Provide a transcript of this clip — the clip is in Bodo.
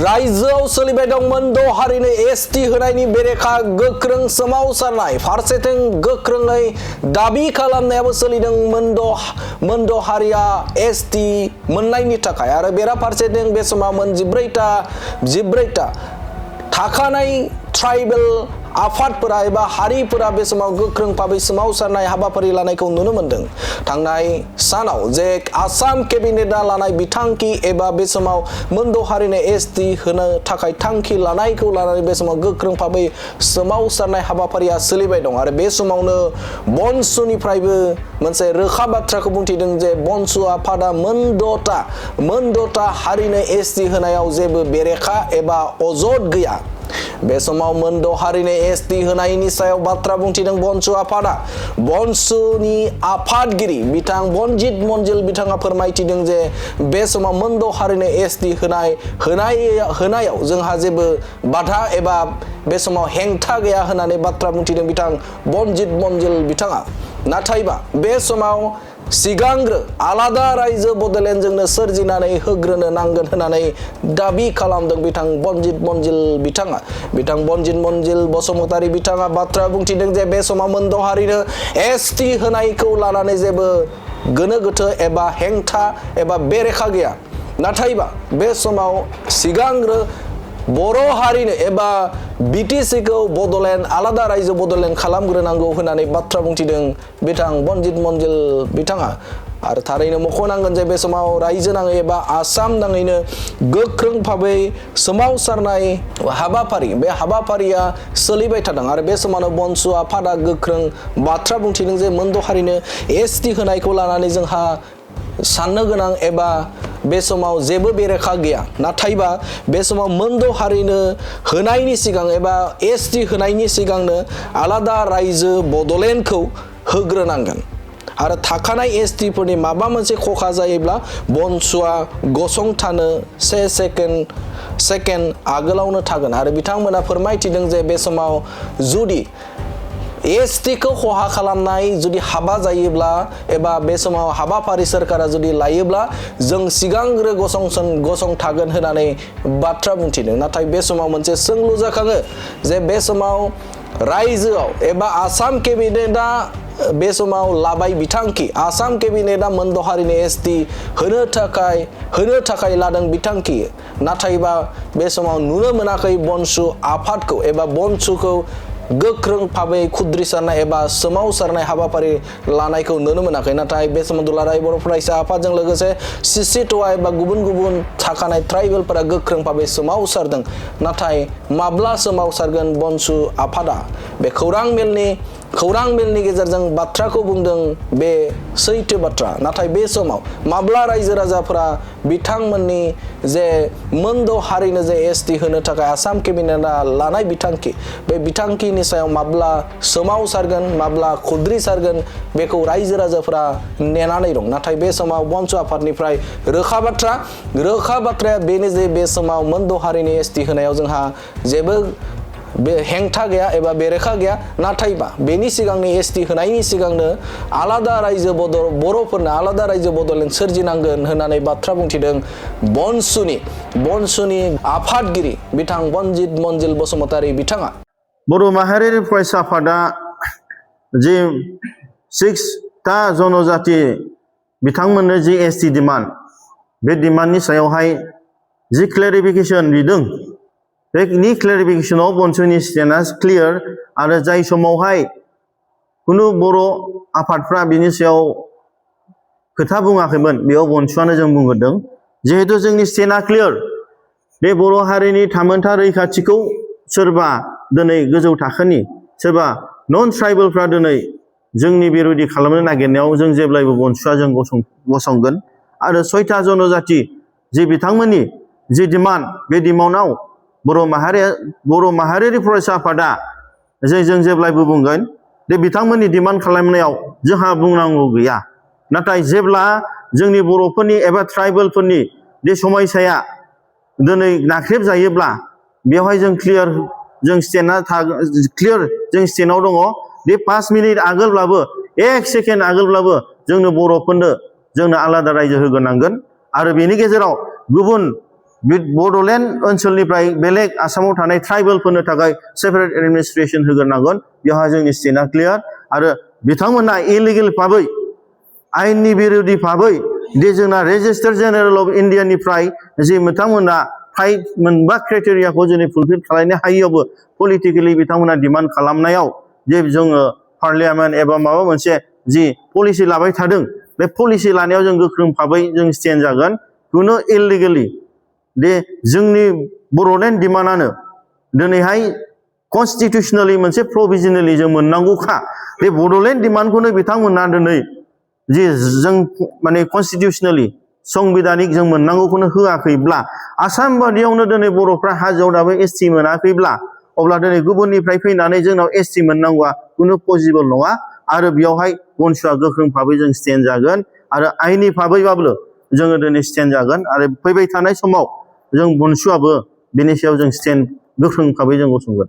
रायजोआव सोलिबाय दं मोनद' हारिनो एसटि होनायनि बेरेखा गोख्रों सोमावसारनाय फारसेथिं गोख्रोङै दाबि खालामनायाबो सोलिदों मोनद' हारिया एसटि मोननायनि थाखाय आरो बेराफारसेथिं बे समाव मोन 14टा थाखानाय ट्राइबेल आफादफोरा एबा हारिफोरा बे समाव गोख्रों भाबै सोमावसारनाय हाबाफारि लानायखौ नुनो मोनदों। थांनाय सानाव जे आसाम केबिनेटआ लानाय बिथांखि एबा बे समाव मोनद' हारिनो एसटि होनो थाखाय थांखि लानायखौ लानानै बे समाव गोख्रों भाबै सोमावसारनाय हाबाफारिया सोलिबाय दं आरो बे समावनो बनसुनिफ्रायबो मोनसे रोखा बाथ्राखौ बुंथिदों जे बनसु आफादा मोनद'टा हारिनो एसटि होनायाव जेबो बेरेखा एबा अजद गैया। बे समाव मोनद' हारिनो एसटि होनायनि सायाव बाथ्रा बुंथिदों बनसु आफादा। बनसुनि आफादगिरि बिथां बनजित मनजिल बिथाङा फोरमायथिदों जे बे समाव मोनद' हारिनो एसटि होनायाव जोंहा जेबो बाधा एबा बे समाव हेंथा गैया होननानै बाथ्रा बुंथिदों बिथां बनजित मनजिल बिथाङा। नाथायबा बे समाव सिगांग्रो आलादा रायजो बडलेण्डजोंनो सोरजिनानै होग्रोनो नांगोन होननानै दाबि खालामदों बिथां बनजित मनजिल बिथाङा। बिथां बनजित मनजिल बसुमतारी बिथाङा बाथ्रा बुंथिदों जे बे समाव मोनद' हारिनो एसटि होनायखौ लानानै जेबो गोनो गोथो एबा हेंथा एबा बेरेखा गैया। नाथायबा बे समाव सिगांग्रो बर' हारिनो एबा बिटिसिखौ बडलेण्ड आलादा रायजो बडलेण्ड खालामग्रोनांगौ होननानै बाथ्रा बुंथिदों बिथां बनजित मनजिल बिथाङा। आरो थारैनो मख'नांगोन जे बे समाव रायजो नाङै एबा आसाम नाङैनो गोख्रों भाबै सोमावसारनाय हाबाफारि बे हाबाफारिया सोलिबाय थादों आरो बे समावनो बनसु आफादा गोख्रों बाथ्रा बुंथिदों जे मोनद' हारिनो एसटि होनायखौ लानानै जोंहा साननो गोनां एबा बे समाव जेबो बेरेखा गैया। नाथायबा बे समाव मोनद' हारिनो होनायनि सिगां एबा एसटि होनायनि सिगांनो आलादा रायजो बडलेण्डखौ होग्रोनांगोन आरो थाखानाय एसटिफोरनि माबा मोनसे खखा जायोब्ला बनसुआ गसंथानो से सेकेन्ड आगोलावनो थागोन आरो बिथांमोना फोरमायथिदों जे बे समाव जुदि एसटिखौ खहा खालामनाय जुदि हाबा जायोब्ला एबा बे समाव हाबाफारि सोरखारा जुदि लायोब्ला जों सिगांग्रो गसंथागोन होननानै बाथ्रा बुंथिदों। नाथाय बे समाव मोनसे सोंलु जाखाङो जे बे समाव रायजोआव एबा आसाम केबिनेटआ बे समाव लाबाय बिथांखि आसाम केबिनेटआ मोनद' हारिनि एसटि होनो थाखाय लादों बिथांखि। नाथायबा बे समाव नुनो मोनाखै बनसु आफादखौ एबा बनसुखौ गोख्रों भाबै खुद्रिसारनाय एबा सोमावसारनाय हाबाफारि लानायखौ नुनो मोनाखै। नाथाय बे समाव दुलाराय बर' फरायसा आफादजों लोगोसे सिसिट'आ एबा गुबुन थाखानाय ट्राइबेलफोरा गोख्रों भाबै सोमावसारदों। नाथाय माब्ला सोमावसारगोन बनसु आफादा बे खौरां मेलनि गेजेरजों बाथ्राखौ बुंदों बे सैथो बाथ्रा। नाथाय बे समाव माब्ला रायजो राजाफोरा बिथांमोननि जे मोनद' हारिनो जे एसटि होनो थाखाय आसाम केबिनेटआ लानाय बिथांखि बे बिथांखिनि सायाव माब्ला सोमावसारगोन माब्ला खुद्रिसारगोन बेखौ रायजो राजाफोरा नेनानै दं। नाथाय बे समाव बनसु आफादनिफ्राय रोखा बाथ्राया बेनो जे बे समाव मोनद' हारिनि एसटि होनायाव जोंहा जेबो बे हेंथा गैया एबा बेरेखा गैया। नाथायबा बेनि सिगांनि एसटि होनायनि सिगांनो आलादा रायजो बर'फोरनो आलादा रायजो बडलेण्ड सोरजिनांगोन होननानै बाथ्रा बुंथिदों बनसुनि आफादगिरि बिथां बनजित मनजिल बसुमतारी बिथाङा। बर' माहारियारि फरायसा आफादा जि 6टा जनजाति बिथांमोननो जि एसटि डिमान्ड बे डिमान्डनि सायावहाय जि क्लेरिफिकेसन बिदों बेनि क्लेरिफिकेसनाव बनसुनि स्टेन्डआ क्लियार आरो जाय समावहाय कुनु बर' आफादफ्रा बिनि सायाव खोथा बुङाखैमोन बेयाव बनसुआनो जों बुंग्रोदों। जिहेतु जोंनि स्टेन्डआ क्लियार बे बर' हारिनि थामोनथा रैखाथिखौ सोरबा दिनै गोजौ थाखोनि सोरबा नन ट्राइबेलफ्रा दिनै जोंनि बिरोधि खालामनो नागिरनायाव जों जेब्लायबो बनसुआ जों गसंगोन आरो 6टा जनजाति जि बिथांमोननि जि डिमान्ड बे डिमान्डआव बर' माहारियारि फरायसा आफादा जों जेब्लायबो बुंगोन बे बिथांमोननि डिमान्ड खालामनायाव जोंहा बुंनांगौ गैया। नाथाय जेब्ला जोंनि बर'फोरनि एबा ट्राइबेलफोरनि बे समयसाया दिनै नाख्रेब जायोब्ला बेवहाय जों क्लियार जों स्टेन्डआव दङ। बे 5 मिनिट आगोलब्लाबो 1 सेकेन्ड आगोलब्लाबो जोंनो बर'फोरनो जोंनो आलादा रायजो होग्रोनांगोन आरो बेनि गेजेराव गुबुन बड'लेण्ड ओनसोलनिफ्राय बेलेग आसामाव थानाय ट्राइबेलफोरनो थाखाय सेपारेट एडमिनिस्ट्रेशन होग्रोनांगोन बेवहाय जोंनि स्टेटआ क्लियार आरो बिथांमोना इलिगेल भाबै आयेननि बिरोधि भाबै दि जोंना रेजिस्टार जेनेरेल अफ इन्डियानिफ्राय जि बिथांमोना मोनबा क्राइटेरियाखौ जों फुलफिल खालामनो हायैयावबो पलिटिकेलि बिथांमोना डिमान्ड खालामनायाव जे जोङो पार्लियामेन्ट एबा माबा मोनसे जि पलिसि लाबाय थादों बे पलिसि लानायाव जों गोख्रों भाबै जों स्टेन्ड जागोन कुनु इललिगेलि दे जोंनि बड'लेण्ड डिमान्डआनो दिनैहाय कनस्टिटिउसनेलि मोनसे प्रभिजनेलि जों मोननांगौखा बे बड'लेण्ड डिमान्डखौनो बिथांमोना दिनै जि जों माने कनस्टिटिउसनेलि संबिधानिक जों मोननांगौखौनो होआखैब्ला आसाम बादियावनो दिनै बर'फ्रा हाजोआव दाबो एसटि मोनाखैब्ला अब्ला दिनै गुबुननिफ्राय फैनानै जोंनाव एसटि मोननांगौआ कुनु पसिबल नङा आरो बेयावहाय बनसुआ गोख्रों भाबै जों स्टेन्ड जागोन आरो आइनि भाबैबाबो जोङो दिनै स्टेन्ड जागोन आरो फैबाय थानाय समाव जों बनसुआबो बेनि सायाव जों स्टेन्ड गोख्रों भाबै जों गसंगोन